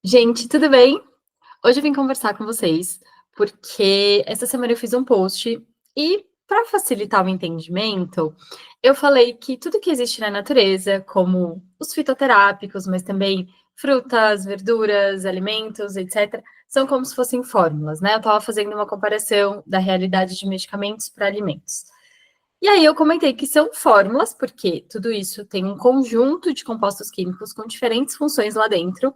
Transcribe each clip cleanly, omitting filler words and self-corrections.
Gente, tudo bem? Hoje eu vim conversar com vocês, porque essa semana eu fiz um post e, para facilitar o entendimento, eu falei que tudo que existe na natureza, como os fitoterápicos, mas também frutas, verduras, alimentos, etc., são como se fossem fórmulas, né? Eu estava fazendo uma comparação da realidade de medicamentos para alimentos. E aí eu comentei que são fórmulas, porque tudo isso tem um conjunto de compostos químicos com diferentes funções lá dentro,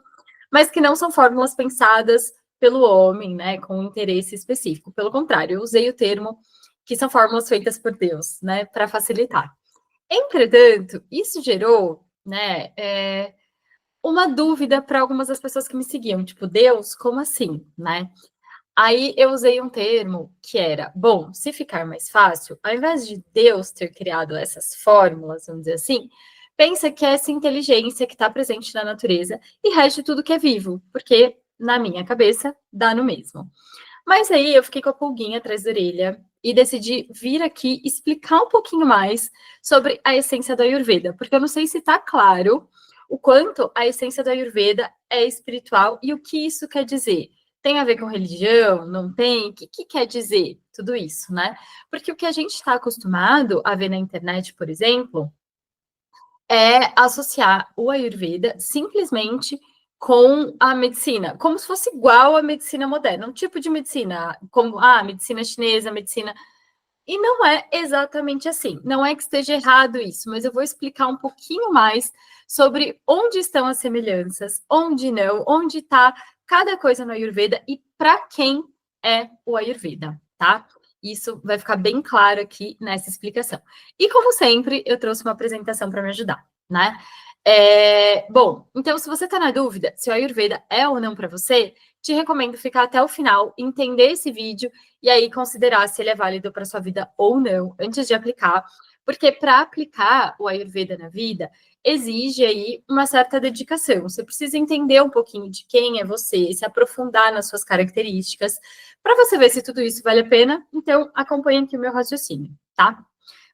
mas que não são fórmulas pensadas pelo homem, né, com um interesse específico. Pelo contrário, eu usei o termo que são fórmulas feitas por Deus, né, para facilitar. Entretanto, isso gerou, né, uma dúvida para algumas das pessoas que me seguiam, tipo, Deus, como assim, né? Aí eu usei um termo que era, bom, se ficar mais fácil, ao invés de Deus ter criado essas fórmulas, vamos dizer assim, pensa que é essa inteligência que está presente na natureza e rege tudo que é vivo, porque na minha cabeça dá no mesmo. Mas aí eu fiquei com a pulguinha atrás da orelha e decidi vir aqui explicar um pouquinho mais sobre a essência da Ayurveda, porque eu não sei se está claro o quanto a essência da Ayurveda é espiritual e o que isso quer dizer. Tem a ver com religião? Não tem? O que quer dizer tudo isso, né? Porque o que a gente está acostumado a ver na internet, por exemplo, é associar o Ayurveda simplesmente com a medicina, como se fosse igual à medicina moderna, um tipo de medicina, como a medicina chinesa, medicina. E não é exatamente assim. Não é que esteja errado isso, mas eu vou explicar um pouquinho mais sobre onde estão as semelhanças, onde não, onde está cada coisa no Ayurveda e para quem é o Ayurveda, tá? Isso vai ficar bem claro aqui nessa explicação. E como sempre, eu trouxe uma apresentação para me ajudar, né? Bom, então se você está na dúvida se o Ayurveda é ou não para você, te recomendo ficar até o final, entender esse vídeo e aí considerar se ele é válido para sua vida ou não, antes de aplicar, porque para aplicar o Ayurveda na vida, exige aí uma certa dedicação. Você precisa entender um pouquinho de quem é você, se aprofundar nas suas características, para você ver se tudo isso vale a pena. Então, acompanhe aqui o meu raciocínio, tá?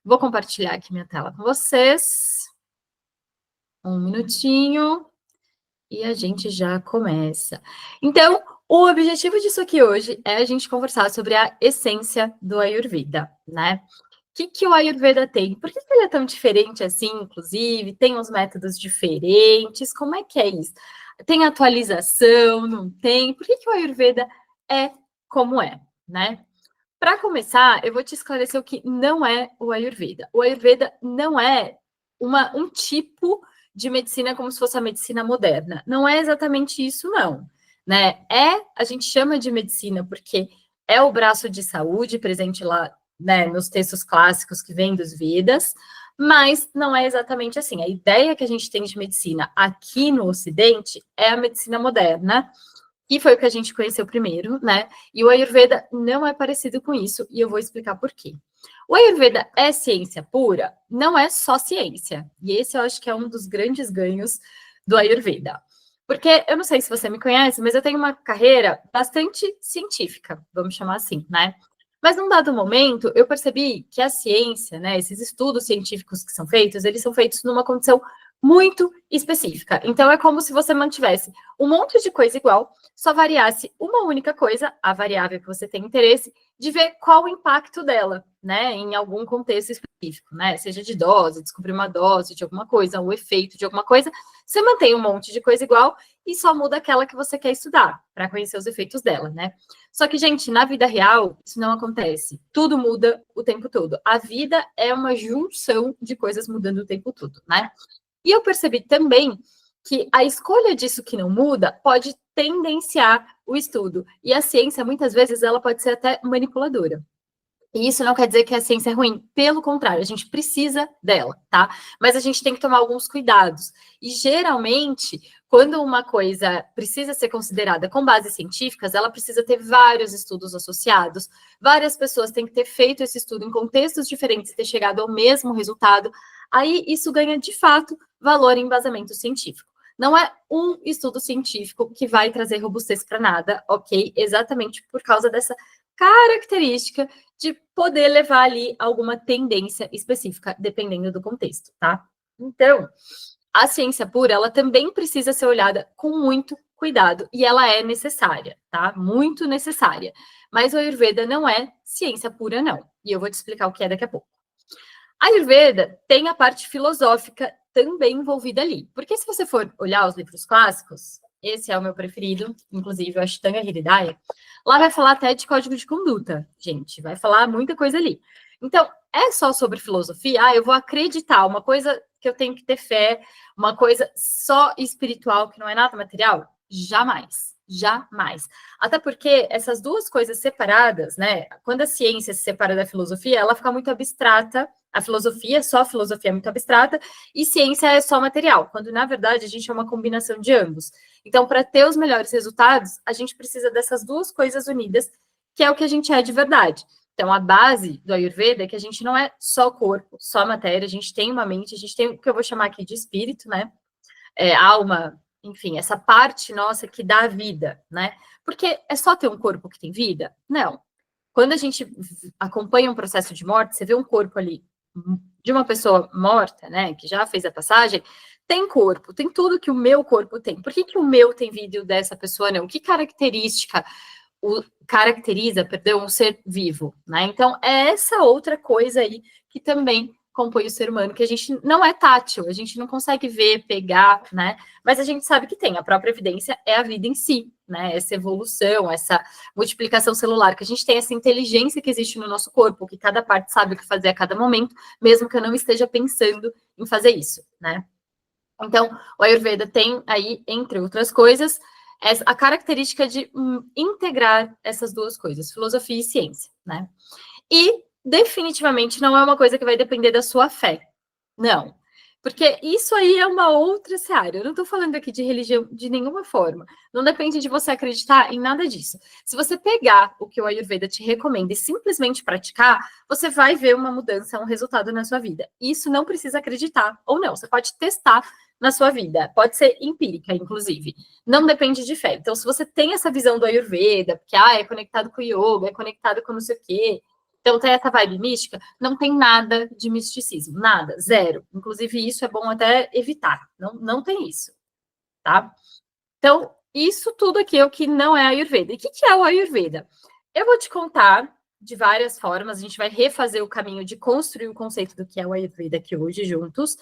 Vou compartilhar aqui minha tela com vocês. Um minutinho e a gente já começa. Então, o objetivo disso aqui hoje é a gente conversar sobre a essência do Ayurveda, né? O que o Ayurveda tem? Por que ele é tão diferente assim, inclusive? Tem uns métodos diferentes? Como é que é isso? Tem atualização? Não tem? Por que o Ayurveda é como é, né? Para começar, eu vou te esclarecer o que não é o Ayurveda. O Ayurveda não é um tipo de medicina como se fosse a medicina moderna. Não é exatamente isso, não. Né? A gente chama de medicina porque é o braço de saúde presente lá, né, nos textos clássicos que vêm dos Vedas, mas não é exatamente assim. A ideia que a gente tem de medicina aqui no Ocidente é a medicina moderna, e foi o que a gente conheceu primeiro, né? E o Ayurveda não é parecido com isso, e eu vou explicar por quê. O Ayurveda é ciência pura? Não é só ciência. E esse eu acho que é um dos grandes ganhos do Ayurveda. Porque eu não sei se você me conhece, mas eu tenho uma carreira bastante científica, vamos chamar assim, né? Mas num dado momento, eu percebi que a ciência, né, esses estudos científicos que são feitos, eles são feitos numa condição muito específica. Então é como se você mantivesse um monte de coisa igual, só variasse uma única coisa, a variável que você tem interesse, de ver qual o impacto dela, né, em algum contexto específico, né, seja de dose, descobrir uma dose de alguma coisa, o efeito de alguma coisa, você mantém um monte de coisa igual e só muda aquela que você quer estudar, para conhecer os efeitos dela, né. Só que, gente, na vida real, isso não acontece. Tudo muda o tempo todo. A vida é uma junção de coisas mudando o tempo todo, né. E eu percebi também que a escolha disso que não muda pode tendenciar o estudo. E a ciência, muitas vezes, ela pode ser até manipuladora. E isso não quer dizer que a ciência é ruim, pelo contrário, a gente precisa dela, tá? Mas a gente tem que tomar alguns cuidados. E geralmente, quando uma coisa precisa ser considerada com bases científicas, ela precisa ter vários estudos associados, várias pessoas têm que ter feito esse estudo em contextos diferentes e ter chegado ao mesmo resultado. Aí isso ganha de fato valor em embasamento científico. Não é um estudo científico que vai trazer robustez para nada, ok? Exatamente por causa dessa característica de poder levar ali alguma tendência específica, dependendo do contexto, tá? Então, a ciência pura, ela também precisa ser olhada com muito cuidado, e ela é necessária, tá? Muito necessária. Mas o Ayurveda não é ciência pura, não. E eu vou te explicar o que é daqui a pouco. A Ayurveda tem a parte filosófica também envolvida ali. Porque se você for olhar os livros clássicos, esse é o meu preferido, inclusive o Ashtanga Hridaya, lá vai falar até de código de conduta, gente. Vai falar muita coisa ali. Então, é só sobre filosofia? Ah, eu vou acreditar, uma coisa que eu tenho que ter fé, uma coisa só espiritual, que não é nada material? Jamais. Jamais. Até porque essas duas coisas separadas, né? Quando a ciência se separa da filosofia, ela fica muito abstrata. A filosofia, só a filosofia é muito abstrata, e ciência é só material, quando na verdade a gente é uma combinação de ambos. Então, para ter os melhores resultados, a gente precisa dessas duas coisas unidas, que é o que a gente é de verdade. Então, a base do Ayurveda é que a gente não é só corpo, só matéria, a gente tem uma mente, a gente tem o que eu vou chamar aqui de espírito, né? Alma, enfim, essa parte nossa que dá vida, né? Porque é só ter um corpo que tem vida? Não. Quando a gente acompanha um processo de morte, você vê um corpo ali de uma pessoa morta, né, que já fez a passagem, tem corpo, tem tudo que o meu corpo tem. Por que, que o meu tem vida e o dessa pessoa não? Que característica caracteriza, perdão, um ser vivo, né? Então, é essa outra coisa aí que também compõe o ser humano, que a gente não é tátil, a gente não consegue ver, pegar, né? Mas a gente sabe que tem. A própria evidência é a vida em si, né? Essa evolução, essa multiplicação celular, que a gente tem essa inteligência que existe no nosso corpo, que cada parte sabe o que fazer a cada momento, mesmo que eu não esteja pensando em fazer isso, né? Então, o Ayurveda tem aí, entre outras coisas, a característica de integrar essas duas coisas, filosofia e ciência, né? E definitivamente não é uma coisa que vai depender da sua fé. Não. Porque isso aí é uma outra seara. Eu não estou falando aqui de religião de nenhuma forma. Não depende de você acreditar em nada disso. Se você pegar o que o Ayurveda te recomenda e simplesmente praticar, você vai ver uma mudança, um resultado na sua vida. Isso não precisa acreditar ou não. Você pode testar na sua vida. Pode ser empírica, inclusive. Não depende de fé. Então, se você tem essa visão do Ayurveda, que é conectado com o yoga, é conectado com não sei o quê, então tem essa vibe mística, não tem nada de misticismo, nada, zero. Inclusive, isso é bom até evitar. Não tem isso, tá? Então, isso tudo aqui é o que não é Ayurveda. E o que é o Ayurveda? Eu vou te contar de várias formas, a gente vai refazer o caminho de construir o conceito do que é o Ayurveda aqui hoje juntos.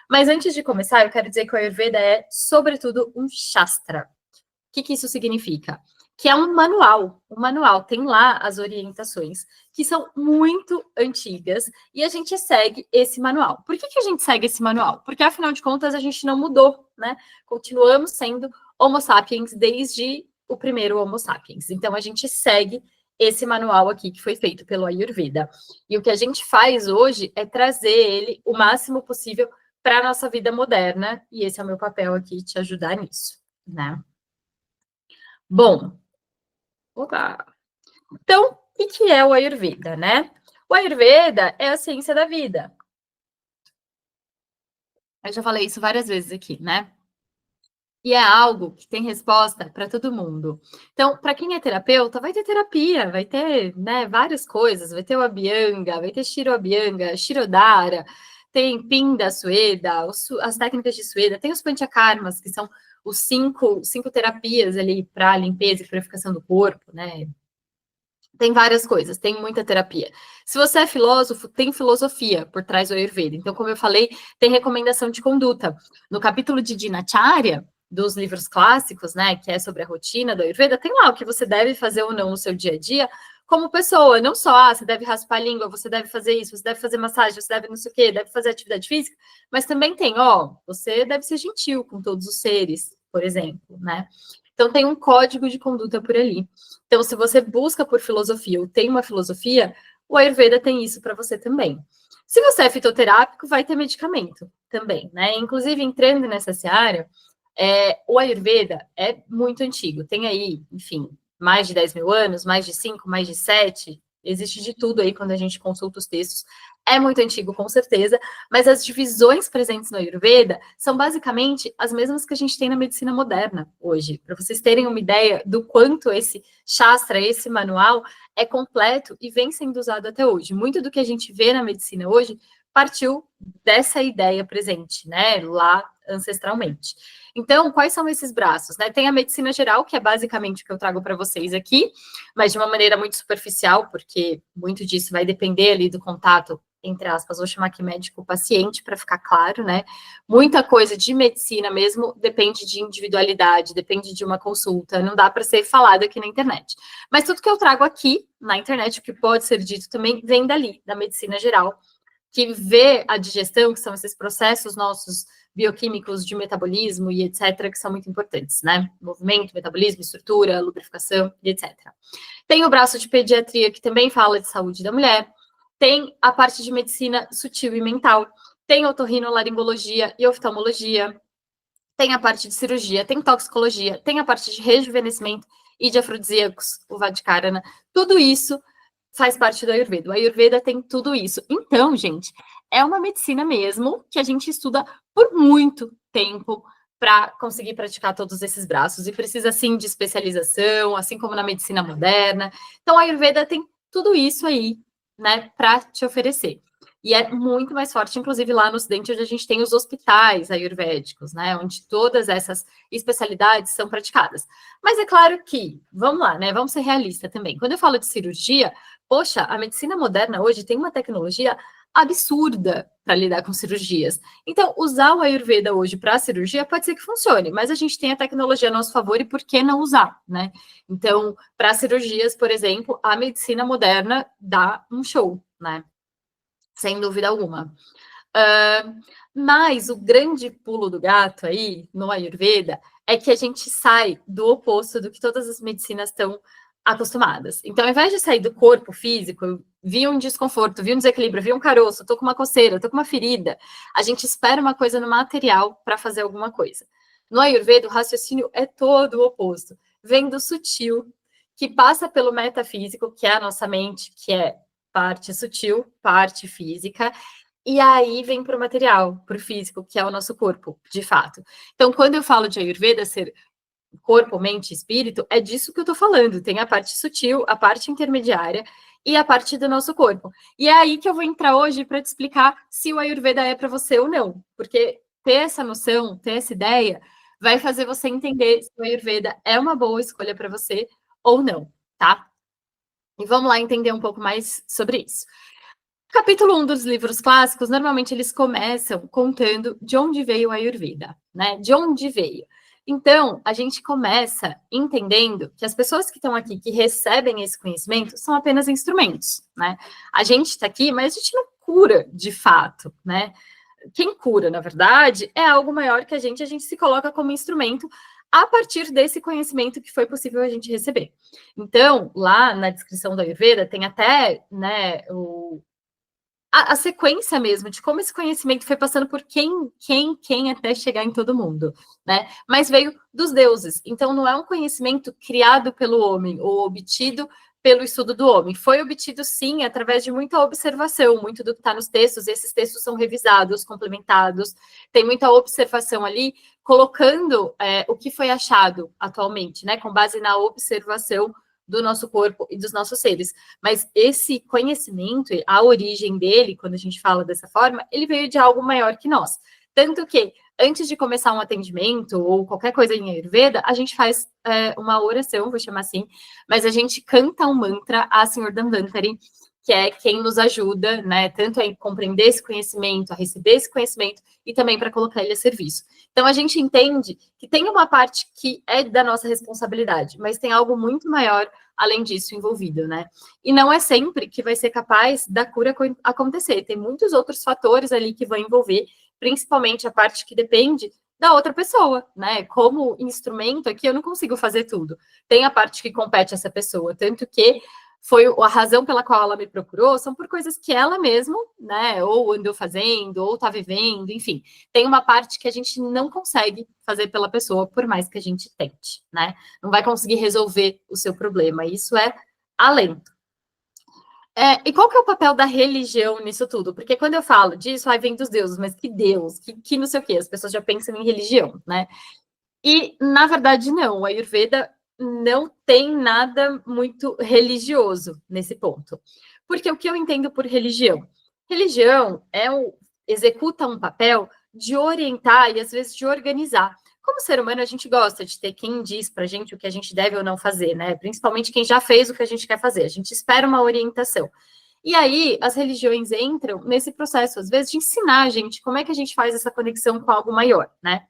Mas antes de começar, eu quero dizer que o Ayurveda é, sobretudo, um Shastra. O que isso significa? Que é um manual. O manual tem lá as orientações, que são muito antigas, e a gente segue esse manual. Por que a gente segue esse manual? Porque, afinal de contas, a gente não mudou, né? Continuamos sendo Homo sapiens desde o primeiro Homo sapiens. Então, a gente segue esse manual aqui que foi feito pelo Ayurveda. E o que a gente faz hoje é trazer ele o máximo possível para a nossa vida moderna, e esse é o meu papel aqui, te ajudar nisso, né? Bom, opa. Então, o que é o Ayurveda, né? O Ayurveda é a ciência da vida. Eu já falei isso várias vezes aqui, né? E é algo que tem resposta para todo mundo. Então, para quem é terapeuta, vai ter terapia, vai ter, né, várias coisas, vai ter o Abhyanga, vai ter Shiro Abhyanga, Shirodhara, tem Pinda Sueda, as técnicas de Sueda, tem os Panchakarmas, que são os cinco terapias ali para limpeza e purificação do corpo, né? Tem várias coisas, tem muita terapia. Se você é filósofo, tem filosofia por trás do Ayurveda. Então, como eu falei, tem recomendação de conduta. No capítulo de Dinacharya, dos livros clássicos, né, que é sobre a rotina do Ayurveda, tem lá o que você deve fazer ou não no seu dia a dia, como pessoa, não só, você deve raspar a língua, você deve fazer isso, você deve fazer massagem, você deve não sei o quê, deve fazer atividade física, mas também tem, você deve ser gentil com todos os seres, por exemplo, né? Então, tem um código de conduta por ali. Então, se você busca por filosofia ou tem uma filosofia, o Ayurveda tem isso para você também. Se você é fitoterápico, vai ter medicamento também, né? Inclusive, entrando nessa área, o Ayurveda é muito antigo. Tem aí, enfim, mais de 10 mil anos, mais de 5, mais de 7. Existe de tudo aí quando a gente consulta os textos. É muito antigo, com certeza, mas as divisões presentes no Ayurveda são basicamente as mesmas que a gente tem na medicina moderna hoje. Para vocês terem uma ideia do quanto esse Shastra, esse manual, é completo e vem sendo usado até hoje. Muito do que a gente vê na medicina hoje partiu dessa ideia presente, né, lá ancestralmente. Então, quais são esses braços? Né? Tem a medicina geral, que é basicamente o que eu trago para vocês aqui, mas de uma maneira muito superficial, porque muito disso vai depender ali do contato, entre aspas, vou chamar aqui médico-paciente, para ficar claro, né? Muita coisa de medicina mesmo depende de individualidade, depende de uma consulta, não dá para ser falado aqui na internet. Mas tudo que eu trago aqui na internet, o que pode ser dito também, vem dali, da medicina geral, que vê a digestão, que são esses processos nossos bioquímicos de metabolismo e etc., que são muito importantes, né? Movimento, metabolismo, estrutura, lubrificação e etc. Tem o braço de pediatria, que também fala de saúde da mulher. Tem a parte de medicina sutil e mental. Tem otorrinolaringologia e oftalmologia. Tem a parte de cirurgia, tem toxicologia, tem a parte de rejuvenescimento e de afrodisíacos, o Vadkarana. Tudo isso faz parte do Ayurveda. O Ayurveda tem tudo isso. Então, gente, é uma medicina mesmo que a gente estuda por muito tempo para conseguir praticar todos esses braços. E precisa, sim, de especialização, assim como na medicina moderna. Então, a Ayurveda tem tudo isso aí, né, para te oferecer. E é muito mais forte, inclusive lá no Ocidente, onde a gente tem os hospitais ayurvédicos, né? Onde todas essas especialidades são praticadas. Mas é claro que, vamos lá, né? Vamos ser realistas também. Quando eu falo de cirurgia, poxa, a medicina moderna hoje tem uma tecnologia absurda para lidar com cirurgias. Então, usar o Ayurveda hoje para cirurgia pode ser que funcione, mas a gente tem a tecnologia a nosso favor e por que não usar, né? Então, para cirurgias, por exemplo, a medicina moderna dá um show, né? Sem dúvida alguma. Mas o grande pulo do gato aí, no Ayurveda, é que a gente sai do oposto do que todas as medicinas estão acostumadas. Então, ao invés de sair do corpo físico, vi um desconforto, vi um desequilíbrio, vi um caroço, tô com uma coceira, tô com uma ferida, a gente espera uma coisa no material para fazer alguma coisa. No Ayurveda, o raciocínio é todo o oposto. Vem do sutil, que passa pelo metafísico, que é a nossa mente, que é parte sutil, parte física, e aí vem para o material, para o físico, que é o nosso corpo, de fato. Então, quando eu falo de Ayurveda ser corpo, mente, espírito, é disso que eu estou falando. Tem a parte sutil, a parte intermediária e a parte do nosso corpo. E é aí que eu vou entrar hoje para te explicar se o Ayurveda é para você ou não. Porque ter essa noção, ter essa ideia, vai fazer você entender se o Ayurveda é uma boa escolha para você ou não, tá? E vamos lá entender um pouco mais sobre isso. Capítulo 1 dos livros clássicos, normalmente eles começam contando de onde veio a Ayurveda, né? De onde veio. Então, a gente começa entendendo que as pessoas que estão aqui, que recebem esse conhecimento, são apenas instrumentos, né? A gente está aqui, mas a gente não cura de fato, né? Quem cura, na verdade, é algo maior que a gente se coloca como instrumento a partir desse conhecimento que foi possível a gente receber. Então, lá na descrição da Ayurveda, tem até, né, a sequência mesmo de como esse conhecimento foi passando por quem até chegar em todo mundo, né? Mas veio dos deuses. Então, não é um conhecimento criado pelo homem ou obtido pelo estudo do homem. Foi obtido, sim, através de muita observação, muito do que está nos textos, e esses textos são revisados, complementados, tem muita observação ali, colocando o que foi achado atualmente, né? Com base na observação do nosso corpo e dos nossos seres. Mas esse conhecimento, a origem dele, quando a gente fala dessa forma, ele veio de algo maior que nós. Tanto que, antes de começar um atendimento ou qualquer coisa em Ayurveda, a gente faz uma oração, vou chamar assim, mas a gente canta um mantra a Senhor Dhanvantari, que é quem nos ajuda, né, tanto a compreender esse conhecimento, a receber esse conhecimento e também para colocar ele a serviço. Então, a gente entende que tem uma parte que é da nossa responsabilidade, mas tem algo muito maior além disso envolvido, né? E não é sempre que vai ser capaz da cura acontecer. Tem muitos outros fatores ali que vão envolver, principalmente a parte que depende da outra pessoa, né? Como instrumento aqui, eu não consigo fazer tudo. Tem a parte que compete a essa pessoa, tanto que foi a razão pela qual ela me procurou, são por coisas que ela mesma, né, ou andou fazendo, ou tá vivendo, enfim. Tem uma parte que a gente não consegue fazer pela pessoa, por mais que a gente tente, né? Não vai conseguir resolver o seu problema. Isso é alento. E qual que é o papel da religião nisso tudo? Porque quando eu falo disso, aí vem dos deuses, mas que Deus, que não sei o quê, as pessoas já pensam em religião, né? E, na verdade, não. A Ayurveda não tem nada muito religioso nesse ponto. Porque o que eu entendo por religião? Religião executa um papel de orientar e, às vezes, de organizar. Como ser humano, a gente gosta de ter quem diz pra gente o que a gente deve ou não fazer, né? Principalmente quem já fez o que a gente quer fazer. A gente espera uma orientação. E aí, as religiões entram nesse processo, às vezes, de ensinar a gente como é que a gente faz essa conexão com algo maior, né?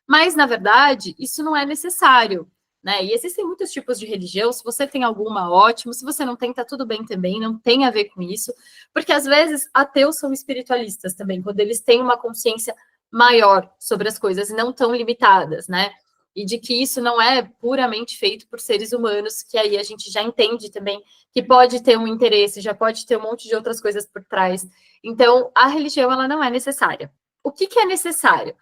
Mas, na verdade, isso não é necessário, né? E existem muitos tipos de religião. Se você tem alguma, ótimo. Se você não tem, tá tudo bem também, não tem a ver com isso. Porque, às vezes, ateus são espiritualistas também, quando eles têm uma consciência maior sobre as coisas e não tão limitadas, né? E de que isso não é puramente feito por seres humanos, que aí a gente já entende também que pode ter um interesse, já pode ter um monte de outras coisas por trás. Então, a religião, ela não é necessária. O que, que é necessário?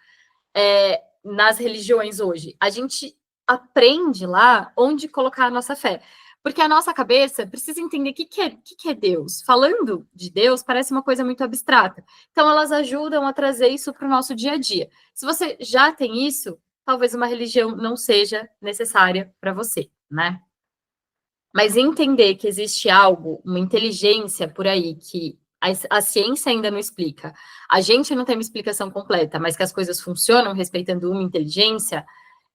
Nas religiões hoje, a gente aprende lá onde colocar a nossa fé. Porque a nossa cabeça precisa entender o que é Deus. Falando de Deus, parece uma coisa muito abstrata. Então, elas ajudam a trazer isso para o nosso dia a dia. Se você já tem isso, talvez uma religião não seja necessária para você, né? Mas entender que existe algo, uma inteligência por aí que a ciência ainda não explica, a gente não tem uma explicação completa, mas que as coisas funcionam respeitando uma inteligência,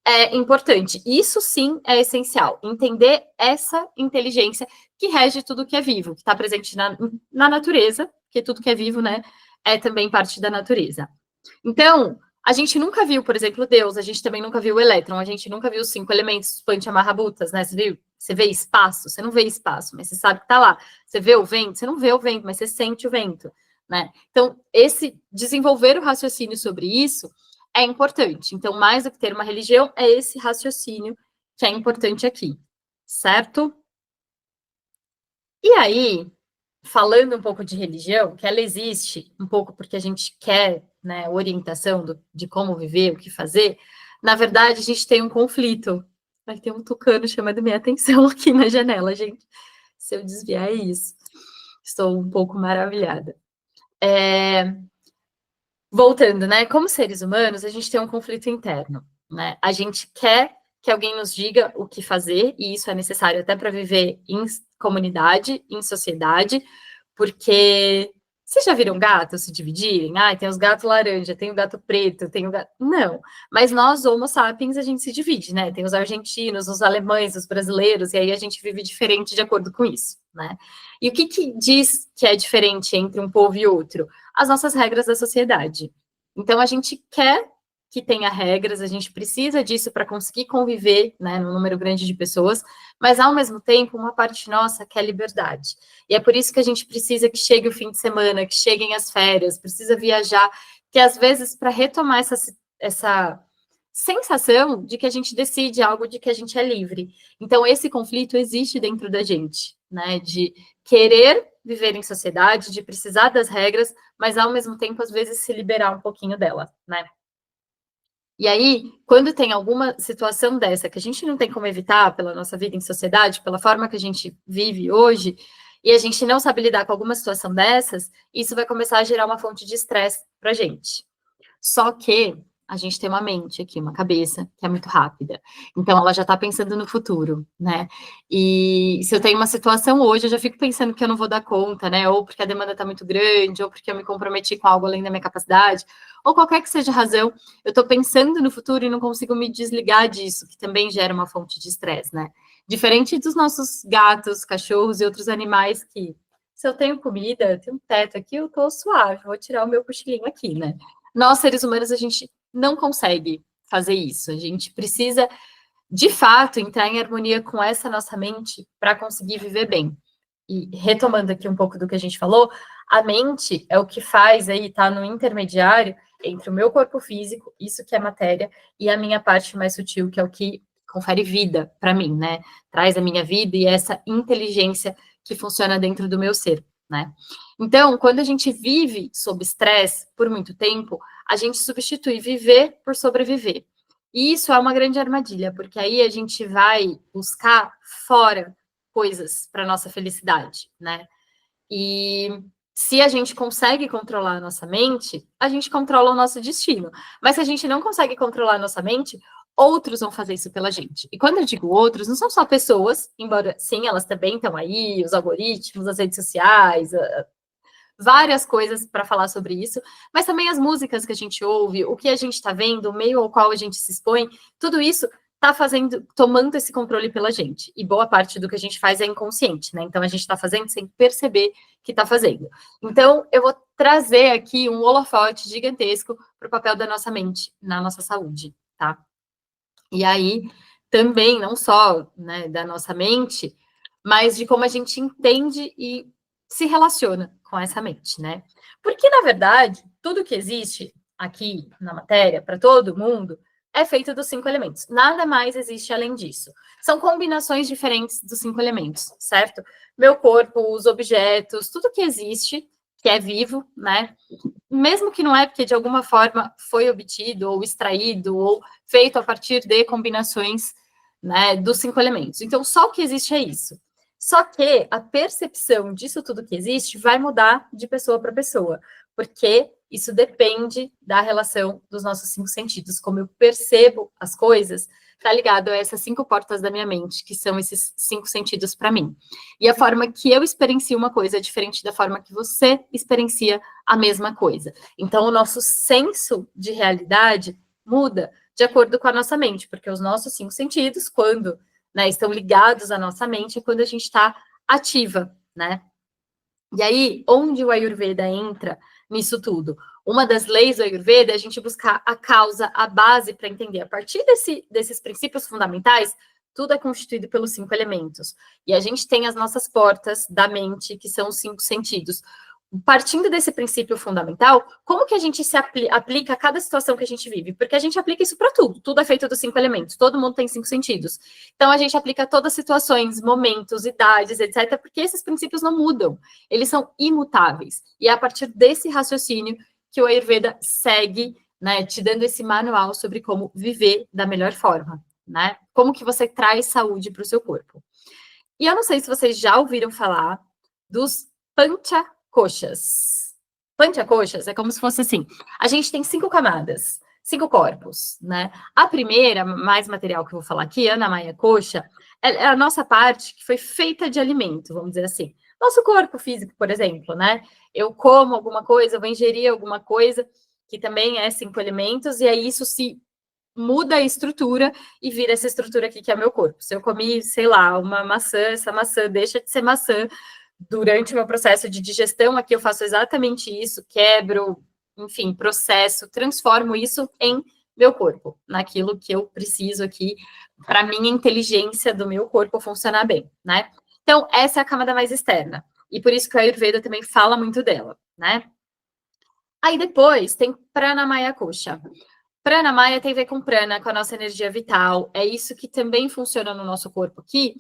é importante. Isso sim é essencial. Entender essa inteligência que rege tudo que é vivo, que está presente na natureza, porque tudo que é vivo, né, é também parte da natureza. Então, a gente nunca viu, por exemplo, Deus, a gente também nunca viu o elétron, a gente nunca viu os 5 elementos Panchamahabhutas, né? Você viu? Você vê espaço, você não vê espaço, mas você sabe que tá lá. Você vê o vento, você não vê o vento, mas você sente o vento, né? Então, esse desenvolver o raciocínio sobre isso é importante. Então, mais do que ter uma religião, é esse raciocínio que é importante aqui, certo? E aí, falando um pouco de religião, que ela existe um pouco porque a gente quer, né, orientação de como viver, o que fazer, na verdade, a gente tem um conflito. Vai ter um tucano chamando minha atenção aqui na janela, gente. Se eu desviar, é isso. Estou um pouco maravilhada. Voltando, né? Como seres humanos, a gente tem um conflito interno, né? A gente quer que alguém nos diga o que fazer, e isso é necessário até para viver em comunidade, em sociedade, porque vocês já viram gatos se dividirem? Ah, tem os gatos laranja, tem o gato preto, tem o gato. Não, mas nós, Homo sapiens, a gente se divide, né? Tem os argentinos, os alemães, os brasileiros, e aí a gente vive diferente de acordo com isso, né? E o que, que diz que é diferente entre um povo e outro? As nossas regras da sociedade. Então, a gente quer que tenha regras, a gente precisa disso para conseguir conviver, né, num número grande de pessoas, mas, ao mesmo tempo, uma parte nossa quer liberdade. E é por isso que a gente precisa que chegue o fim de semana, que cheguem as férias, precisa viajar, que às vezes, para retomar essa sensação de que a gente decide algo, de que a gente é livre. Então, esse conflito existe dentro da gente, né, de querer viver em sociedade, de precisar das regras, mas ao mesmo tempo, às vezes, se liberar um pouquinho dela, né? E aí, quando tem alguma situação dessa que a gente não tem como evitar pela nossa vida em sociedade, pela forma que a gente vive hoje, e a gente não sabe lidar com alguma situação dessas, isso vai começar a gerar uma fonte de estresse para a gente. Só que a gente tem uma mente aqui, uma cabeça, que é muito rápida. Então, ela já está pensando no futuro, né? E se eu tenho uma situação hoje, eu já fico pensando que eu não vou dar conta, né? Ou porque a demanda está muito grande, ou porque eu me comprometi com algo além da minha capacidade, ou qualquer que seja a razão, eu estou pensando no futuro e não consigo me desligar disso, que também gera uma fonte de estresse, né? Diferente dos nossos gatos, cachorros e outros animais que, se eu tenho comida, eu tenho um teto aqui, eu estou suave, vou tirar o meu cochilinho aqui, né? Nós, seres humanos, a gente não consegue fazer isso. A gente precisa, de fato, entrar em harmonia com essa nossa mente para conseguir viver bem. E retomando aqui um pouco do que a gente falou, a mente é o que faz aí, tá no intermediário entre o meu corpo físico, isso que é matéria, e a minha parte mais sutil, que é o que confere vida para mim, né? Traz a minha vida e essa inteligência que funciona dentro do meu ser, né? Então, quando a gente vive sob estresse por muito tempo, a gente substitui viver por sobreviver. E isso é uma grande armadilha, porque aí a gente vai buscar fora coisas para nossa felicidade, né? E se a gente consegue controlar a nossa mente, a gente controla o nosso destino. Mas se a gente não consegue controlar a nossa mente, outros vão fazer isso pela gente. E quando eu digo outros, não são só pessoas, embora sim, elas também estão aí, os algoritmos, as redes sociais, várias coisas para falar sobre isso, mas também as músicas que a gente ouve, o que a gente está vendo, o meio ao qual a gente se expõe, tudo isso está tomando esse controle pela gente. E boa parte do que a gente faz é inconsciente, né? Então a gente está fazendo sem perceber que está fazendo. Então eu vou trazer aqui um holofote gigantesco para o papel da nossa mente na nossa saúde, tá? E aí também, não só, né, da nossa mente, mas de como a gente entende e se relaciona com essa mente, né? Porque, na verdade, tudo que existe aqui na matéria, para todo mundo, é feito dos 5 elementos. Nada mais existe além disso. São combinações diferentes dos 5 elementos, certo? Meu corpo, os objetos, tudo que existe, que é vivo, né? Mesmo que não é porque de alguma forma foi obtido ou extraído ou feito a partir de combinações, né, dos 5 elementos. Então, só o que existe é isso. Só que a percepção disso tudo que existe vai mudar de pessoa para pessoa, porque isso depende da relação dos nossos 5 sentidos. Como eu percebo as coisas, está ligado a essas 5 portas da minha mente, que são esses 5 sentidos para mim. E a forma que eu experiencio uma coisa é diferente da forma que você experiencia a mesma coisa. Então, o nosso senso de realidade muda de acordo com a nossa mente, porque os nossos 5 sentidos, quando, né, estão ligados à nossa mente, é quando a gente está ativa, né? E aí, onde o Ayurveda entra nisso tudo? Uma das leis do Ayurveda é a gente buscar a causa, a base para entender. A partir desses princípios fundamentais, tudo é constituído pelos 5 elementos. E a gente tem as nossas portas da mente, que são os 5 sentidos. Partindo desse princípio fundamental, como que a gente se aplica a cada situação que a gente vive? Porque a gente aplica isso para tudo. Tudo é feito dos 5 elementos. Todo mundo tem 5 sentidos. Então, a gente aplica todas as situações, momentos, idades, etc., porque esses princípios não mudam. Eles são imutáveis. E é a partir desse raciocínio que o Ayurveda segue, né, te dando esse manual sobre como viver da melhor forma, né? Como que você traz saúde para o seu corpo. E eu não sei se vocês já ouviram falar dos panchakoshas. Panchakoshas é como se fosse assim, a gente tem 5 camadas, 5 corpos, né? A primeira, mais material que eu vou falar aqui, Annamaya Kosha, é a nossa parte que foi feita de alimento, vamos dizer assim. Nosso corpo físico, por exemplo, né? Eu como alguma coisa, eu vou ingerir alguma coisa, que também é 5 elementos, e aí isso se muda a estrutura e vira essa estrutura aqui que é meu corpo. Se eu comi, sei lá, uma maçã, essa maçã deixa de ser maçã durante o meu processo de digestão, aqui eu faço exatamente isso, quebro, enfim, processo, transformo isso em meu corpo, naquilo que eu preciso aqui para minha inteligência do meu corpo funcionar bem, né? Então, essa é a camada mais externa. E por isso que o Ayurveda também fala muito dela, né? Aí depois tem Pranamaya Kosha. Pranamaya tem a ver com prana, com a nossa energia vital. É isso que também funciona no nosso corpo aqui.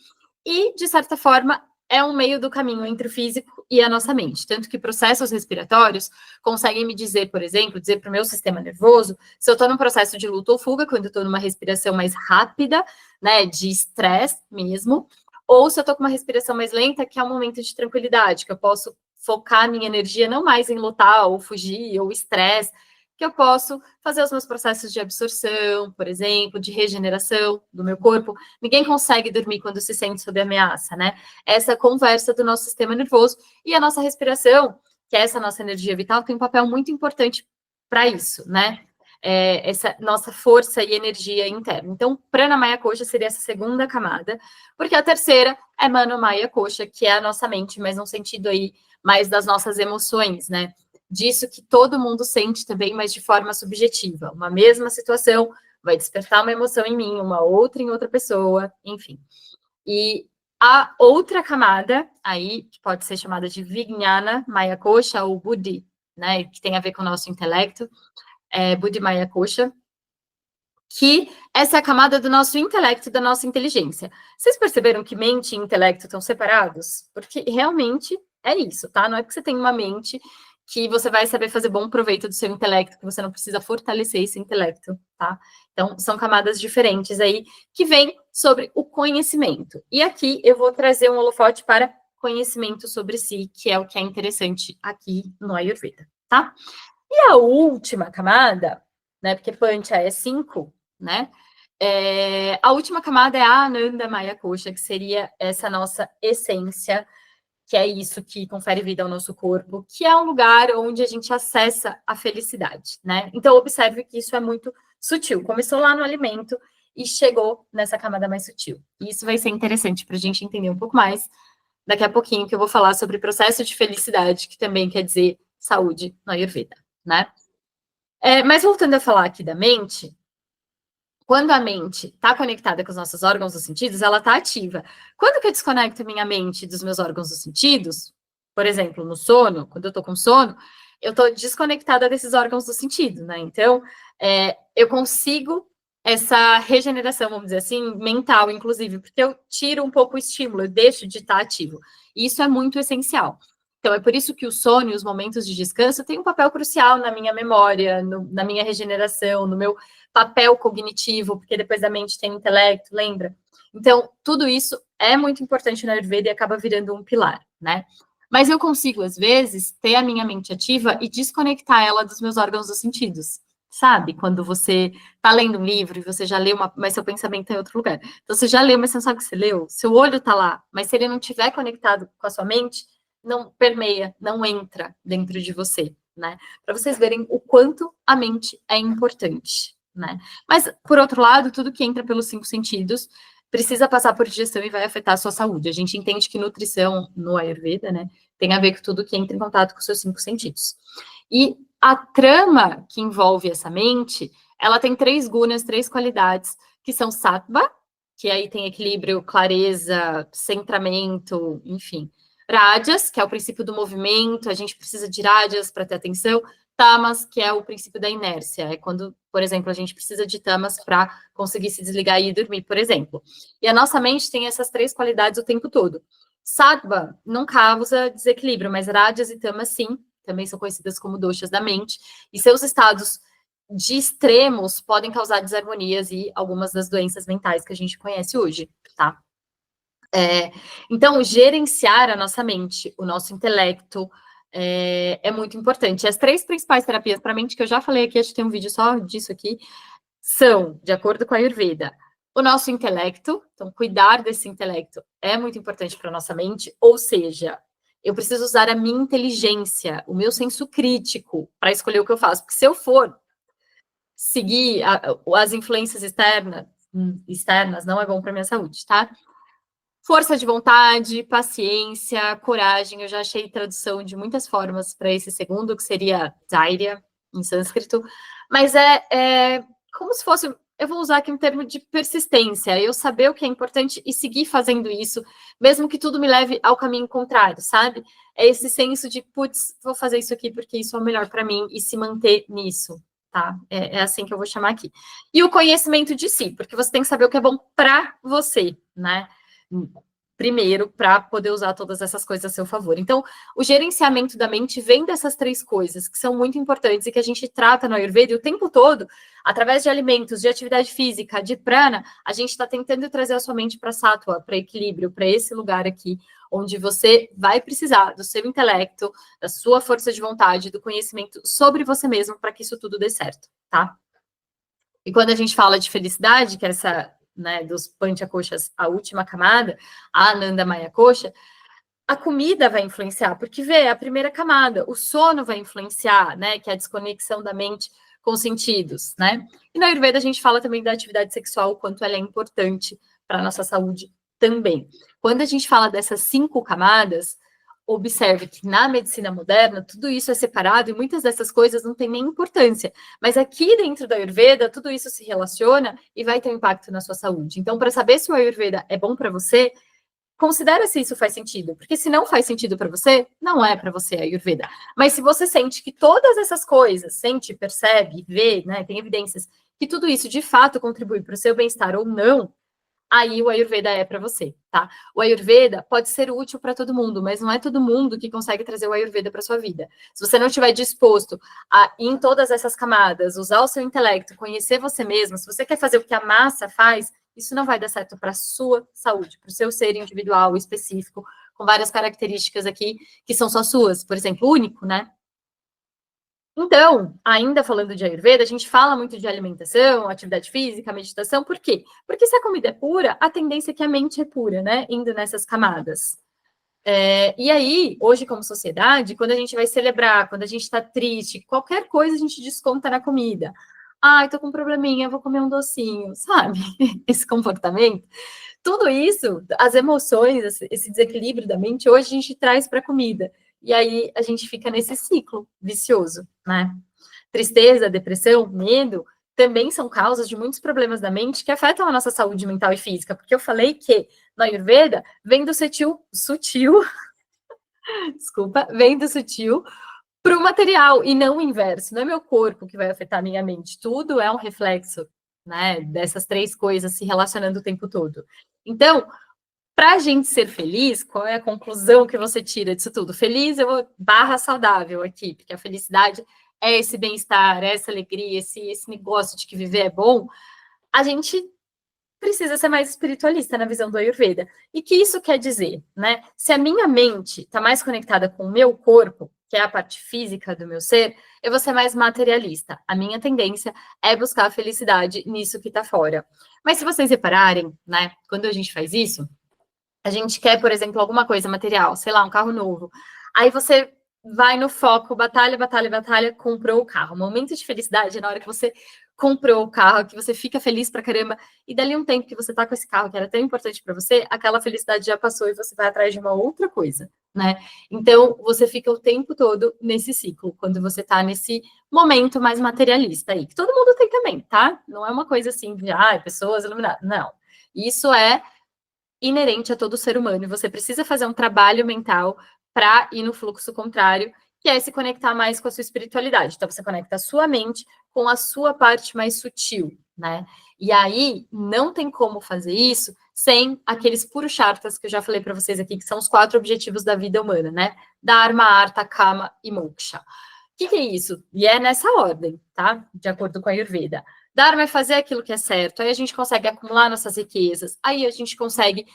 E, de certa forma, é um meio do caminho entre o físico e a nossa mente. Tanto que processos respiratórios conseguem me dizer, por exemplo, dizer para o meu sistema nervoso, se eu estou num processo de luta ou fuga, quando eu estou numa respiração mais rápida, né, de estresse mesmo, ou se eu estou com uma respiração mais lenta, que é um momento de tranquilidade, que eu posso focar minha energia não mais em lutar ou fugir ou estresse, que eu posso fazer os meus processos de absorção, por exemplo, de regeneração do meu corpo. Ninguém consegue dormir quando se sente sob ameaça, né? Essa conversa do nosso sistema nervoso e a nossa respiração, que é essa nossa energia vital, tem um papel muito importante para isso, né? Essa nossa força e energia interna. Então, Pranamaya Kosha seria essa segunda camada, porque a terceira é Manomaya Kosha, que é a nossa mente, mas num sentido aí mais das nossas emoções, né? Disso que todo mundo sente também, mas de forma subjetiva. Uma mesma situação vai despertar uma emoção em mim, uma outra em outra pessoa, enfim. E a outra camada, aí, que pode ser chamada de Vijnana Maya Kosha ou Buddhi, né, que tem a ver com o nosso intelecto, Buddhi Maya Kosha, que essa é a camada do nosso intelecto, da nossa inteligência. Vocês perceberam que mente e intelecto estão separados? Porque realmente é isso, tá? Não é porque você tem uma mente que você vai saber fazer bom proveito do seu intelecto, que você não precisa fortalecer esse intelecto, tá? Então, são camadas diferentes aí que vêm sobre o conhecimento. E aqui eu vou trazer um holofote para conhecimento sobre si, que é o que é interessante aqui no Ayurveda, tá? E a última camada, né? Porque Pancha é 5, né? A última camada é a Ananda Maya Kosha, que seria essa nossa essência, que é isso que confere vida ao nosso corpo, que é um lugar onde a gente acessa a felicidade, né? Então, observe que isso é muito sutil. Começou lá no alimento e chegou nessa camada mais sutil. E isso vai ser interessante para a gente entender um pouco mais daqui a pouquinho, que eu vou falar sobre processo de felicidade, que também quer dizer saúde no Ayurveda, né? Mas voltando a falar aqui da mente, quando a mente está conectada com os nossos órgãos dos sentidos, ela está ativa. Quando que eu desconecto a minha mente dos meus órgãos dos sentidos, por exemplo, no sono, quando eu estou com sono, eu estou desconectada desses órgãos do sentido, né? Então, eu consigo essa regeneração, vamos dizer assim, mental, inclusive, porque eu tiro um pouco o estímulo, eu deixo de estar ativo. E isso é muito essencial. Então, é por isso que o sono e os momentos de descanso têm um papel crucial na minha memória, na minha regeneração, no meu papel cognitivo, porque depois da mente tem o intelecto, lembra? Então, tudo isso é muito importante na Ayurveda e acaba virando um pilar, né? Mas eu consigo, às vezes, ter a minha mente ativa e desconectar ela dos meus órgãos dos sentidos. Sabe? Quando você está lendo um livro e você já leu, mas seu pensamento está em outro lugar. Então, você já leu, mas você não sabe o que você leu. Seu olho está lá, mas se ele não estiver conectado com a sua mente, não permeia, não entra dentro de você, né? Para vocês verem o quanto a mente é importante, né? Mas, por outro lado, tudo que entra pelos 5 sentidos precisa passar por digestão e vai afetar a sua saúde. A gente entende que nutrição no Ayurveda, né, tem a ver com tudo que entra em contato com os seus 5 sentidos. E a trama que envolve essa mente, ela tem 3 gunas, 3 qualidades, que são sattva, que aí tem equilíbrio, clareza, centramento, enfim. Rajas, que é o princípio do movimento, a gente precisa de rajas para ter atenção. Tamas, que é o princípio da inércia, é quando, por exemplo, a gente precisa de tamas para conseguir se desligar e ir dormir, por exemplo. E a nossa mente tem essas 3 qualidades o tempo todo. Sattva não causa desequilíbrio, mas rajas e tamas sim, também são conhecidas como doshas da mente, e seus estados de extremos podem causar desarmonias e algumas das doenças mentais que a gente conhece hoje, tá? Então, gerenciar a nossa mente, o nosso intelecto, é muito importante. As 3 principais terapias para a mente, que eu já falei aqui, acho que tem um vídeo só disso aqui, são, de acordo com a Ayurveda, o nosso intelecto, então cuidar desse intelecto é muito importante para a nossa mente, ou seja, eu preciso usar a minha inteligência, o meu senso crítico para escolher o que eu faço, porque se eu for seguir as influências externas, não é bom para minha saúde, tá? Força de vontade, paciência, coragem. Eu já achei tradução de muitas formas para esse segundo, que seria dhairya, em sânscrito. Mas é como se fosse, eu vou usar aqui um termo de persistência, eu saber o que é importante e seguir fazendo isso, mesmo que tudo me leve ao caminho contrário, sabe? É esse senso de, putz, vou fazer isso aqui porque isso é o melhor para mim e se manter nisso, tá? É assim que eu vou chamar aqui. E o conhecimento de si, porque você tem que saber o que é bom para você, né? Primeiro, para poder usar todas essas coisas a seu favor. Então, o gerenciamento da mente vem dessas 3 coisas, que são muito importantes e que a gente trata no Ayurveda e o tempo todo, através de alimentos, de atividade física, de prana, a gente está tentando trazer a sua mente para sattva, para equilíbrio, para esse lugar aqui, onde você vai precisar do seu intelecto, da sua força de vontade, do conhecimento sobre você mesmo, para que isso tudo dê certo, tá? E quando a gente fala de felicidade, que é essa, né, dos panchakoshas, a última camada, a Ananda Maya Kosha, a comida vai influenciar, porque vê, é a primeira camada, o sono vai influenciar, né, que é a desconexão da mente com os sentidos, né? E na Ayurveda a gente fala também da atividade sexual, o quanto ela é importante para a nossa saúde também. Quando a gente fala dessas 5 camadas, observe que na medicina moderna tudo isso é separado e muitas dessas coisas não têm nem importância. Mas aqui dentro da Ayurveda, tudo isso se relaciona e vai ter um impacto na sua saúde. Então, para saber se o Ayurveda é bom para você, considera se isso faz sentido. Porque se não faz sentido para você, não é para você a Ayurveda. Mas se você sente que todas essas coisas, sente, percebe, vê, né, tem evidências que tudo isso de fato contribui para o seu bem-estar ou não, aí o Ayurveda é para você, tá? O Ayurveda pode ser útil para todo mundo, mas não é todo mundo que consegue trazer o Ayurveda para sua vida. Se você não estiver disposto a, em todas essas camadas, usar o seu intelecto, conhecer você mesmo, se você quer fazer o que a massa faz, isso não vai dar certo para a sua saúde, para o seu ser individual, específico, com várias características aqui que são só suas, por exemplo, único, né? Então, ainda falando de Ayurveda, a gente fala muito de alimentação, atividade física, meditação, por quê? Porque se a comida é pura, a tendência é que a mente é pura, né? Indo nessas camadas. E aí, hoje, como sociedade, quando a gente vai celebrar, quando a gente está triste, qualquer coisa a gente desconta na comida. Ai, tô com um probleminha, vou comer um docinho, sabe? Esse comportamento. Tudo isso, as emoções, esse desequilíbrio da mente, hoje a gente traz para a comida. E aí a gente fica nesse ciclo vicioso, né? Tristeza, depressão, medo, também são causas de muitos problemas da mente que afetam a nossa saúde mental e física, porque eu falei que na Ayurveda vem do sutil, desculpa, vem do sutil para o material e não o inverso. Não é meu corpo que vai afetar a minha mente. Tudo é um reflexo, né, dessas três coisas se relacionando o tempo todo. Então, para a gente ser feliz, qual é a conclusão que você tira disso tudo? Feliz, eu vou barra saudável aqui, porque a felicidade é esse bem-estar, é essa alegria, esse negócio de que viver é bom. A gente precisa ser mais espiritualista na visão do Ayurveda. E que isso quer dizer, né? Se a minha mente está mais conectada com o meu corpo, que é a parte física do meu ser, eu vou ser mais materialista. A minha tendência é buscar a felicidade nisso que está fora. Mas se vocês repararem, né, quando a gente faz isso, a gente quer, por exemplo, alguma coisa material, sei lá, um carro novo. Aí você vai no foco, batalha, batalha, batalha, comprou o carro. O momento de felicidade é na hora que você comprou o carro, que você fica feliz pra caramba, e dali um tempo que você tá com esse carro que era tão importante para você, aquela felicidade já passou e você vai atrás de uma outra coisa, né? Então, você fica o tempo todo nesse ciclo, quando você tá nesse momento mais materialista aí, que todo mundo tem também, tá? Não é uma coisa assim de, pessoas iluminadas. Não. Isso é inerente a todo ser humano, e você precisa fazer um trabalho mental para ir no fluxo contrário, que é se conectar mais com a sua espiritualidade. Então, você conecta a sua mente com a sua parte mais sutil, né? E aí, não tem como fazer isso sem aqueles purusharthas que eu já falei para vocês aqui, que são os 4 objetivos da vida humana, né? Dharma, Artha, Kama e Moksha. O que é isso? E é nessa ordem, tá? De acordo com a Ayurveda. Dharma é fazer aquilo que é certo, aí a gente consegue acumular nossas riquezas, aí a gente consegue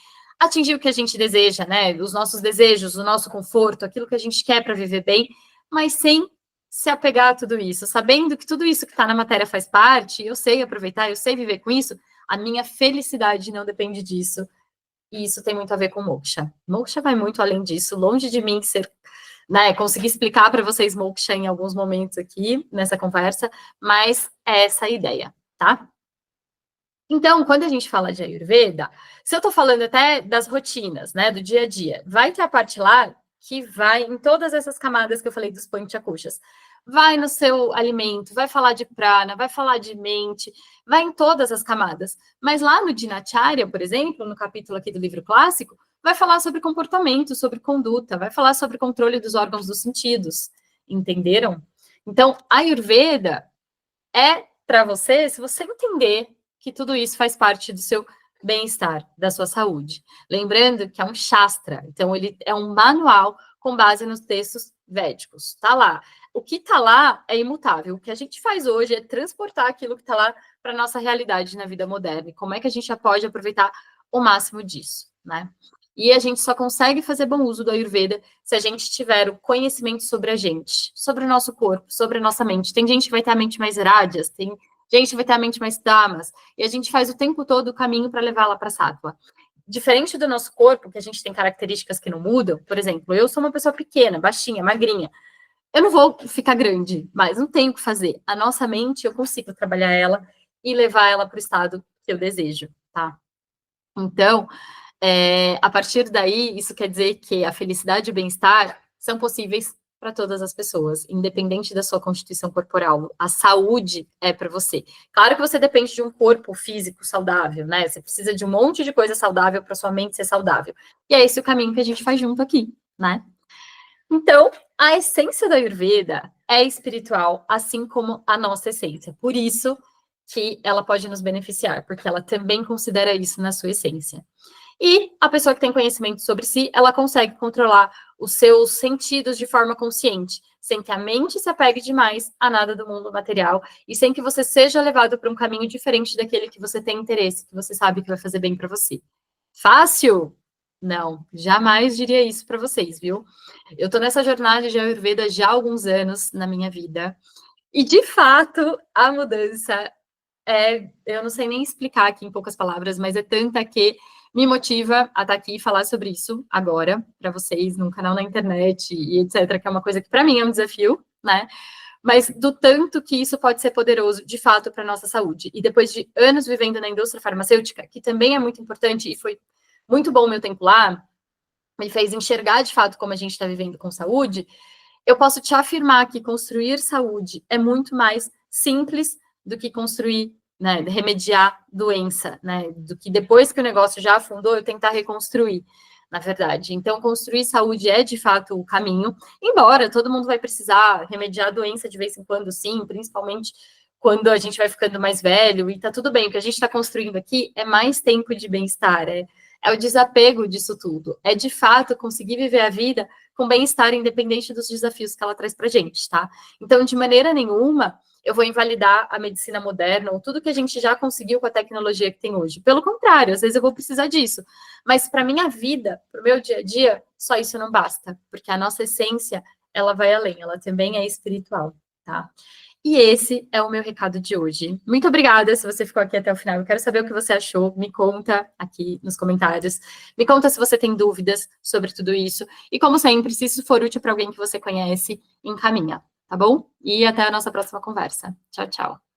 atingir o que a gente deseja, né? Os nossos desejos, o nosso conforto, aquilo que a gente quer para viver bem, mas sem se apegar a tudo isso, sabendo que tudo isso que está na matéria faz parte, eu sei aproveitar, eu sei viver com isso, a minha felicidade não depende disso. E isso tem muito a ver com moksha. Moksha vai muito além disso, longe de mim ser, né, conseguir explicar para vocês moksha em alguns momentos aqui nessa conversa, mas é essa a ideia, tá? Então, quando a gente fala de Ayurveda, se eu estou falando até das rotinas, né, do dia a dia, vai ter a parte lá que vai em todas essas camadas que eu falei dos panchakushas. Vai no seu alimento, vai falar de prana, vai falar de mente, vai em todas as camadas. Mas lá no Dinacharya, por exemplo, no capítulo aqui do livro clássico, vai falar sobre comportamento, sobre conduta, vai falar sobre controle dos órgãos dos sentidos. Entenderam? Então, a Ayurveda é para você, se você entender que tudo isso faz parte do seu bem-estar, da sua saúde. Lembrando que é um Shastra, então ele é um manual com base nos textos védicos. Tá lá. O que tá lá é imutável. O que a gente faz hoje é transportar aquilo que tá lá para nossa realidade na vida moderna. E como é que a gente já pode aproveitar o máximo disso, né? E a gente só consegue fazer bom uso do Ayurveda se a gente tiver o conhecimento sobre a gente, sobre o nosso corpo, sobre a nossa mente. Tem gente que vai ter a mente mais rádias, tem gente que vai ter a mente mais tamas, e a gente faz o tempo todo o caminho para levá-la para sattva. Diferente do nosso corpo, que a gente tem características que não mudam, por exemplo, eu sou uma pessoa pequena, baixinha, magrinha. Eu não vou ficar grande, mas não tenho o que fazer. A nossa mente, eu consigo trabalhar ela e levar ela para o estado que eu desejo, tá? Então, a partir daí, isso quer dizer que a felicidade e o bem-estar são possíveis para todas as pessoas, independente da sua constituição corporal. A saúde é para você. Claro que você depende de um corpo físico saudável, né? Você precisa de um monte de coisa saudável para sua mente ser saudável. E é esse o caminho que a gente faz junto aqui, né? Então, a essência da Ayurveda é espiritual, assim como a nossa essência. Por isso que ela pode nos beneficiar, porque ela também considera isso na sua essência. E a pessoa que tem conhecimento sobre si, ela consegue controlar os seus sentidos de forma consciente, sem que a mente se apegue demais a nada do mundo material e sem que você seja levado para um caminho diferente daquele que você tem interesse, que você sabe que vai fazer bem para você. Fácil? Não, jamais diria isso para vocês, viu? Eu tô nessa jornada de Ayurveda já há alguns anos na minha vida. E, de fato, a mudança eu não sei nem explicar aqui em poucas palavras, mas é tanta que me motiva a estar aqui e falar sobre isso agora, para vocês, num canal na internet e etc., que é uma coisa que para mim é um desafio, né? Mas do tanto que isso pode ser poderoso, de fato, para a nossa saúde. E depois de anos vivendo na indústria farmacêutica, que também é muito importante, e foi muito bom o meu tempo lá, me fez enxergar, de fato, como a gente está vivendo com saúde, eu posso te afirmar que construir saúde é muito mais simples do que construir, né, remediar doença, né, do que depois que o negócio já afundou, eu tentar reconstruir, na verdade. Então, construir saúde é, de fato, o caminho, embora todo mundo vai precisar remediar a doença de vez em quando, sim, principalmente quando a gente vai ficando mais velho, e tá tudo bem, o que a gente está construindo aqui é mais tempo de bem-estar, é o desapego disso tudo, é, de fato, conseguir viver a vida com bem-estar independente dos desafios que ela traz para a gente, tá? Então, de maneira nenhuma, eu vou invalidar a medicina moderna ou tudo que a gente já conseguiu com a tecnologia que tem hoje. Pelo contrário, às vezes eu vou precisar disso. Mas para minha vida, para o meu dia a dia, só isso não basta, porque a nossa essência, ela vai além, ela também é espiritual, tá? E esse é o meu recado de hoje. Muito obrigada se você ficou aqui até o final. Eu quero saber o que você achou. Me conta aqui nos comentários. Me conta se você tem dúvidas sobre tudo isso. E como sempre, se isso for útil para alguém que você conhece, encaminha, tá bom? E até a nossa próxima conversa. Tchau, tchau.